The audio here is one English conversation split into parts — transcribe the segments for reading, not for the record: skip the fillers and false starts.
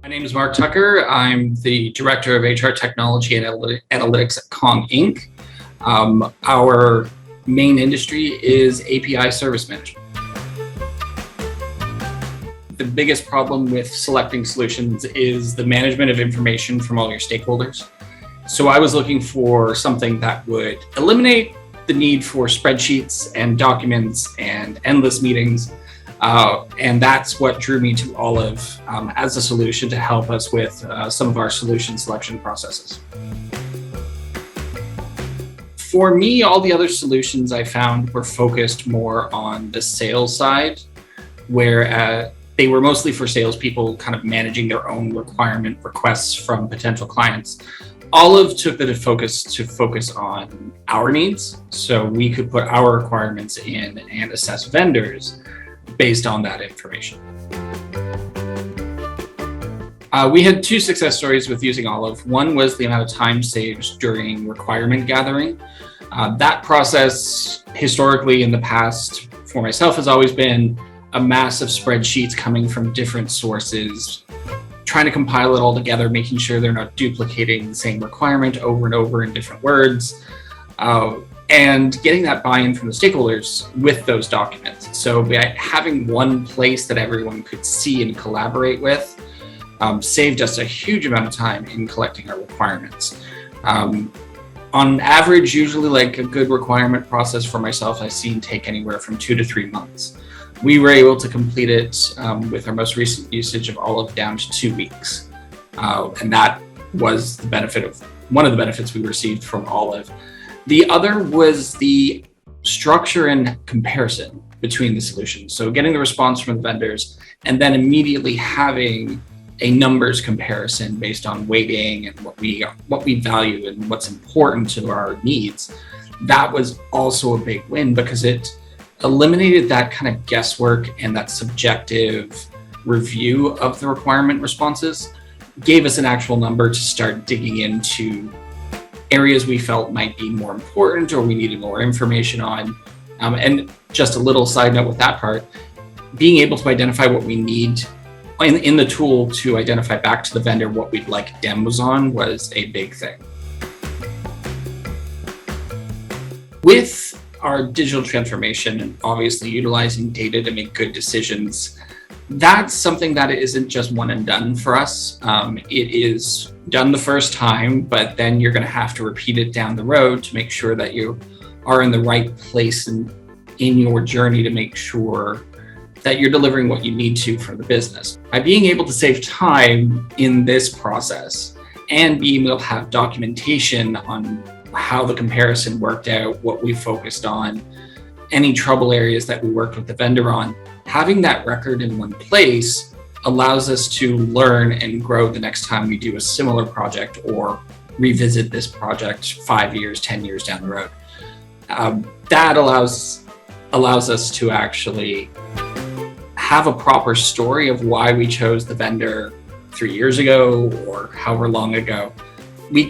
My name is Mark Tucker. I'm the Director of HR Technology and Analytics at Kong Inc. Our main industry is API service management. The biggest problem with selecting solutions is the management of information from all your stakeholders. So I was looking for something that would eliminate the need for spreadsheets and documents and endless meetings. And that's what drew me to Olive as a solution to help us with some of our solution selection processes. For me, all the other solutions I found were focused more on the sales side, where they were mostly for salespeople kind of managing their own requirement requests from potential clients. Olive took the focus on our needs, so we could put our requirements in and assess vendors based on that information. We had two success stories with using Olive. One was the amount of time saved during requirement gathering. That process historically in the past for myself has always been a mass of spreadsheets coming from different sources, trying to compile it all together, making sure they're not duplicating the same requirement over and over in different words. And getting that buy-in from the stakeholders with those documents. So by having one place that everyone could see and collaborate with saved us a huge amount of time in collecting our requirements. On average, usually like a good requirement process for myself, I've seen take anywhere from 2 to 3 months. We were able to complete it with our most recent usage of Olive down to 2 weeks. And that was the benefit of one of the benefits we received from Olive. The other was the structure and comparison between the solutions. So getting the response from the vendors and then immediately having a numbers comparison based on weighting and what we value and what's important to our needs. That was also a big win because it eliminated that kind of guesswork and that subjective review of the requirement responses, gave us an actual number to start digging into areas we felt might be more important or we needed more information on. And just a little side note with that part, being able to identify what we need in the tool to identify back to the vendor what we'd like demos on was a big thing. With our digital transformation and obviously utilizing data to make good decisions, that's something that isn't just one and done for us. It is done the first time, but then you're going to have to repeat it down the road to make sure that you are in the right place in your journey to make sure that you're delivering what you need to for the business. By being able to save time in this process and being able to have documentation on how the comparison worked out, what we focused on, any trouble areas that we worked with the vendor on, having that record in one place allows us to learn and grow the next time we do a similar project or revisit this project 5 years, 10 years down the road. That allows us to actually have a proper story of why we chose the vendor 3 years ago or however long ago.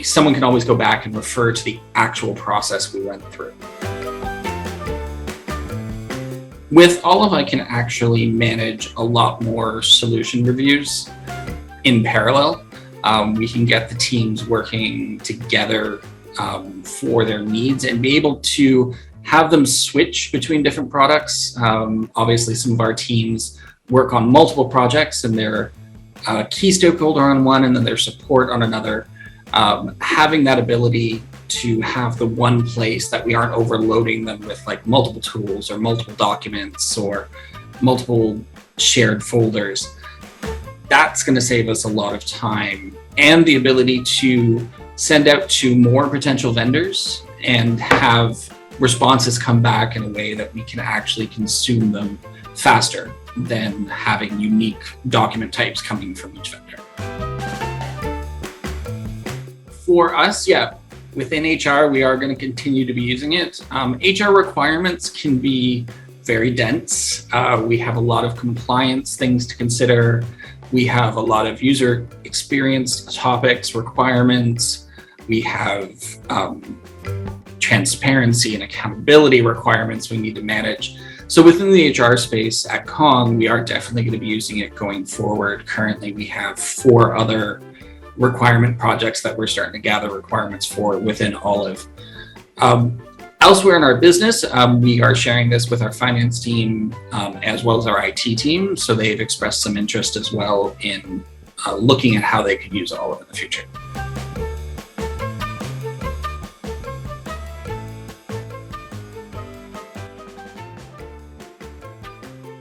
Someone can always go back and refer to the actual process we went through. With Olive, I can actually manage a lot more solution reviews in parallel. We can get the teams working together for their needs and be able to have them switch between different products. Obviously, some of our teams work on multiple projects and they're a key stakeholder on one and then their support on another. Having that ability to have the one place that we aren't overloading them with like multiple tools or multiple documents or multiple shared folders, that's going to save us a lot of time and the ability to send out to more potential vendors and have responses come back in a way that we can actually consume them faster than having unique document types coming from each vendor. For us, within HR, we are going to continue to be using it. HR requirements can be very dense. We have a lot of compliance things to consider. We have a lot of user experience topics, requirements. We have transparency and accountability requirements we need to manage. So within the HR space at Kong, we are definitely going to be using it going forward. Currently, we have 4 other requirement projects that we're starting to gather requirements for within Olive. Elsewhere in our business, we are sharing this with our finance team as well as our IT team. So they've expressed some interest as well in looking at how they could use Olive in the future.